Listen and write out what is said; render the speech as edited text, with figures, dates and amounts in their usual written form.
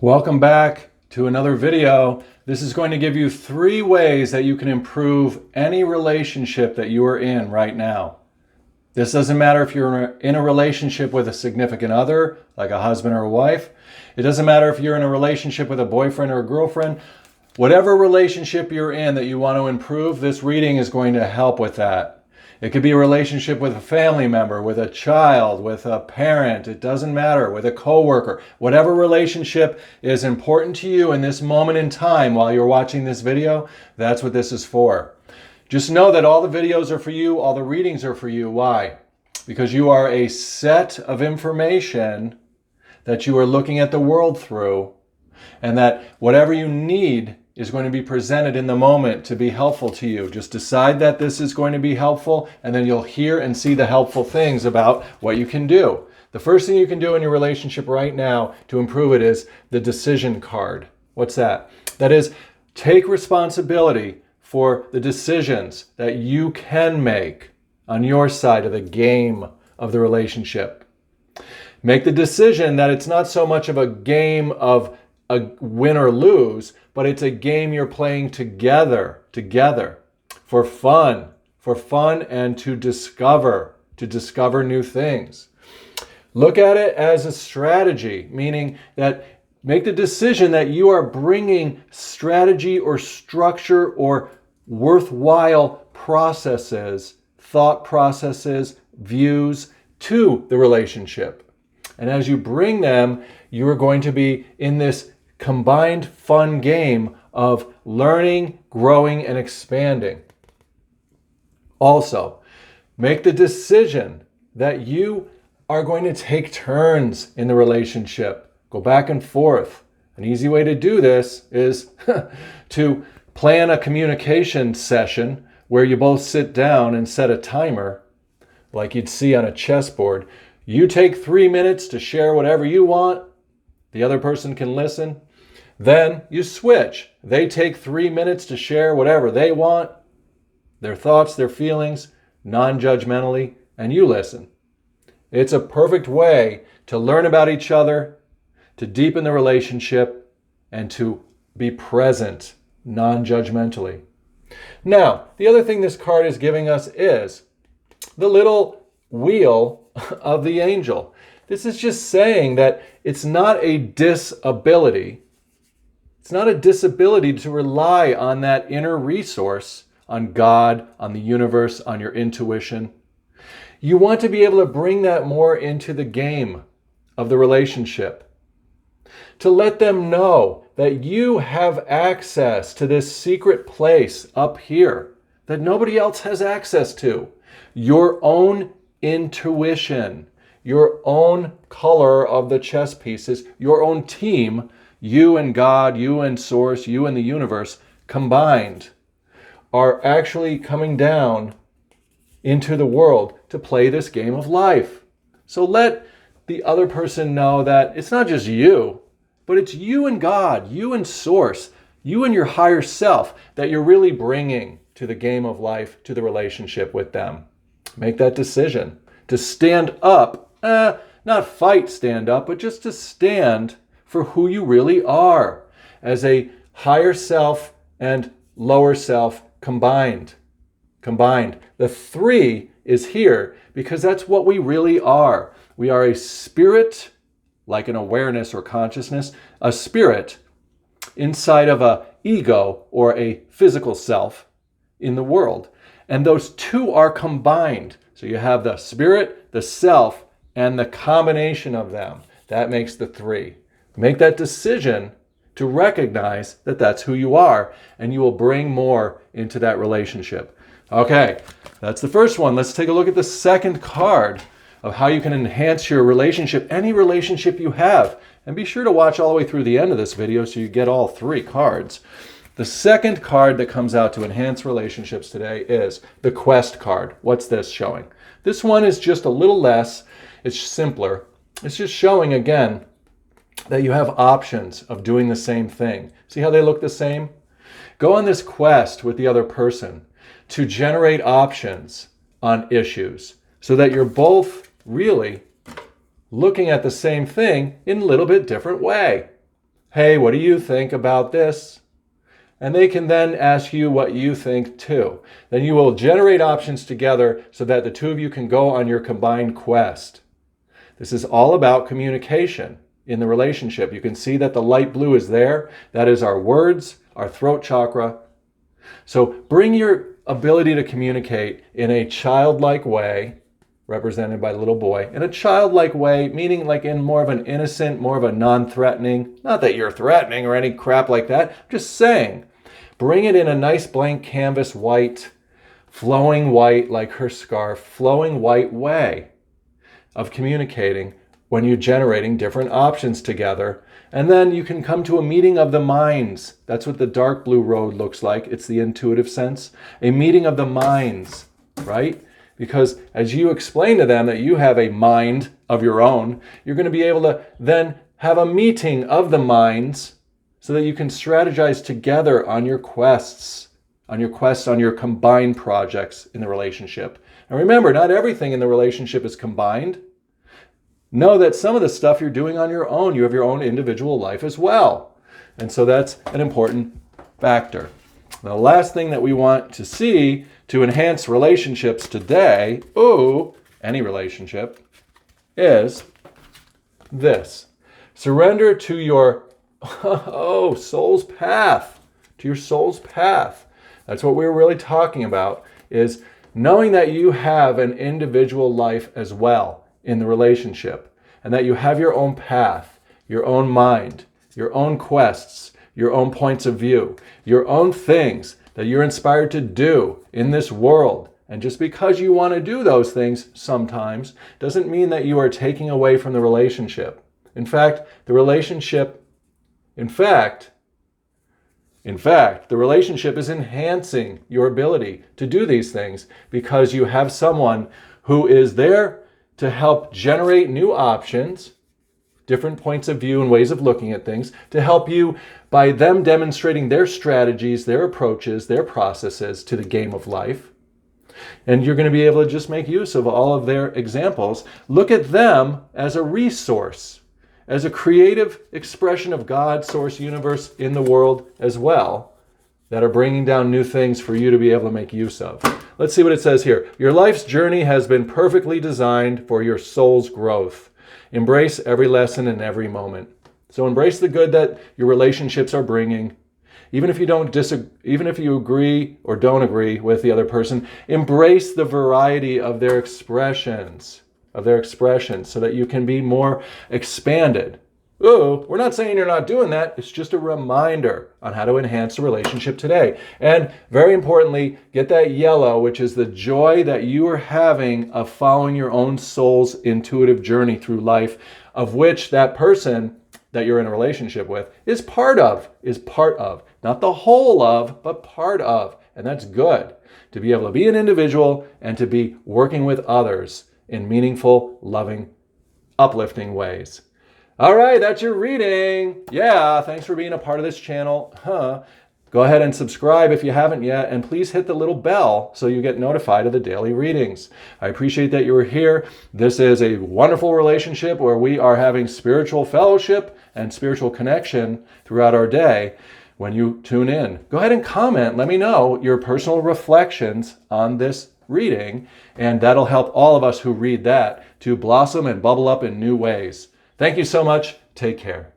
Welcome back to another video. This is going to give you 3 ways that you can improve any relationship that you are in right now. This doesn't matter if you're in a relationship with a significant other, like a husband or a wife. It doesn't matter if you're in a relationship with a boyfriend or a girlfriend. Whatever relationship you're in that you want to improve, this reading is going to help with that. It could be a relationship with a family member, with a child, with a parent. It doesn't matter, with a coworker. Whatever relationship is important to you in this moment in time while you're watching this video, that's what this is for. Just know that all the videos are for you, all the readings are for you. Why? Because you are a set of information that you are looking at the world through, and that whatever you need is going to be presented in the moment to be helpful to you. Just decide that this is going to be helpful, and then you'll hear and see the helpful things about what you can do. The first thing you can do in your relationship right now to improve it is the decision card. What's that? That is, take responsibility for the decisions that you can make on your side of the game of the relationship. Make the decision that it's not so much of a game of a win or lose, but it's a game you're playing together for fun and to discover new things. Look at it as a strategy, meaning that make the decision that you are bringing strategy or structure or worthwhile processes, thought processes, views to the relationship. And as you bring them, you are going to be in this combined fun game of learning, growing, and expanding. Also, make the decision that you are going to take turns in the relationship. Go back and forth. An easy way to do this is to plan a communication session where you both sit down and set a timer, like you'd see on a chessboard. You take 3 minutes to share whatever you want. The other person can listen. Then you switch. They take 3 minutes to share whatever they want, their thoughts, their feelings, non-judgmentally, and you listen. It's a perfect way to learn about each other, to deepen the relationship, and to be present non-judgmentally. Now, the other thing this card is giving us is the little wheel of the angel. This is just saying that it's not a disability. It's not a disability to rely on that inner resource, on God, on the universe, on your intuition. You want to be able to bring that more into the game of the relationship. To let them know that you have access to this secret place up here that nobody else has access to. Your own intuition, your own color of the chess pieces, your own team, you and God, you and Source, you and the universe combined are actually coming down into the world to play this game of life. So let the other person know that it's not just you, but it's you and God, you and Source, you and your higher self that you're really bringing to the game of life, to the relationship with them. Make that decision to stand up, not fight stand up, but just to stand for who you really are as a higher self and lower self combined. The 3 is here because that's what we really are. We are a spirit, like an awareness or consciousness, a spirit inside of an ego or a physical self in the world. And those 2 are combined. So you have the spirit, the self, and the combination of them. That makes the 3. Make that decision to recognize that that's who you are, and you will bring more into that relationship. Okay, that's the first one. Let's take a look at the second card of how you can enhance your relationship, any relationship you have. And be sure to watch all the way through the end of this video so you get all 3 cards. The second card that comes out to enhance relationships today is the Quest card. What's this showing? This one is just a little less. It's simpler. It's just showing, again, that you have options of doing the same thing. See how they look the same? Go on this quest with the other person to generate options on issues so that you're both really looking at the same thing in a little bit different way. hey, what do you think about this? And they can then ask you what you think too. Then you will generate options together so that the two of you can go on your combined quest. This is all about communication in the relationship. You can see that the light blue is there. That is our words, our throat chakra. So bring your ability to communicate in a childlike way, represented by the little boy, in a childlike way, meaning like in more of an innocent, more of a non-threatening, not that you're threatening or any crap like that, I'm just saying, bring it in a nice blank canvas white, flowing white like her scarf, flowing white way of communicating when you're generating different options together. And then you can come to a meeting of the minds. That's what the dark blue road looks like. It's the intuitive sense. A meeting of the minds, right? Because as you explain to them that you have a mind of your own, you're going to be able to then have a meeting of the minds so that you can strategize together on your quests, on your combined projects in the relationship. And remember, not everything in the relationship is combined. Know that some of the stuff you're doing on your own, you have your own individual life as well. And so that's an important factor. The last thing that we want to see to enhance relationships today, any relationship, is this. Surrender to your soul's path, to your soul's path. That's what we're really talking about, is knowing that you have an individual life as well in the relationship, and that you have your own path, your own mind, your own quests, your own points of view, your own things that you're inspired to do in this world. And just because you want to do those things sometimes doesn't mean that you are taking away from the relationship. In fact, the relationship is enhancing your ability to do these things because you have someone who is there to help generate new options, different points of view and ways of looking at things, to help you by them demonstrating their strategies, their approaches, their processes to the game of life. And you're going to be able to just make use of all of their examples. Look at them as a resource, as a creative expression of God, source, universe in the world as well, that are bringing down new things for you to be able to make use of. Let's see what it says here. Your life's journey has been perfectly designed for your soul's growth. Embrace every lesson and every moment. So embrace the good that your relationships are bringing. Even if you agree or don't agree with the other person, embrace the variety of their expressions, so that you can be more expanded. We're not saying you're not doing that. It's just a reminder on how to enhance the relationship today. And very importantly, get that yellow, which is the joy that you are having of following your own soul's intuitive journey through life, of which that person that you're in a relationship with is part of. Not the whole of, but part of. And that's good, to be able to be an individual and to be working with others in meaningful, loving, uplifting ways. All right, that's your reading. Yeah, thanks for being a part of this channel. Go ahead and subscribe if you haven't yet, and please hit the little bell so you get notified of the daily readings. I appreciate that you were here. This is a wonderful relationship where we are having spiritual fellowship and spiritual connection throughout our day. When you tune in, go ahead and comment. Let me know your personal reflections on this reading, and that'll help all of us who read that to blossom and bubble up in new ways. Thank you so much. Take care.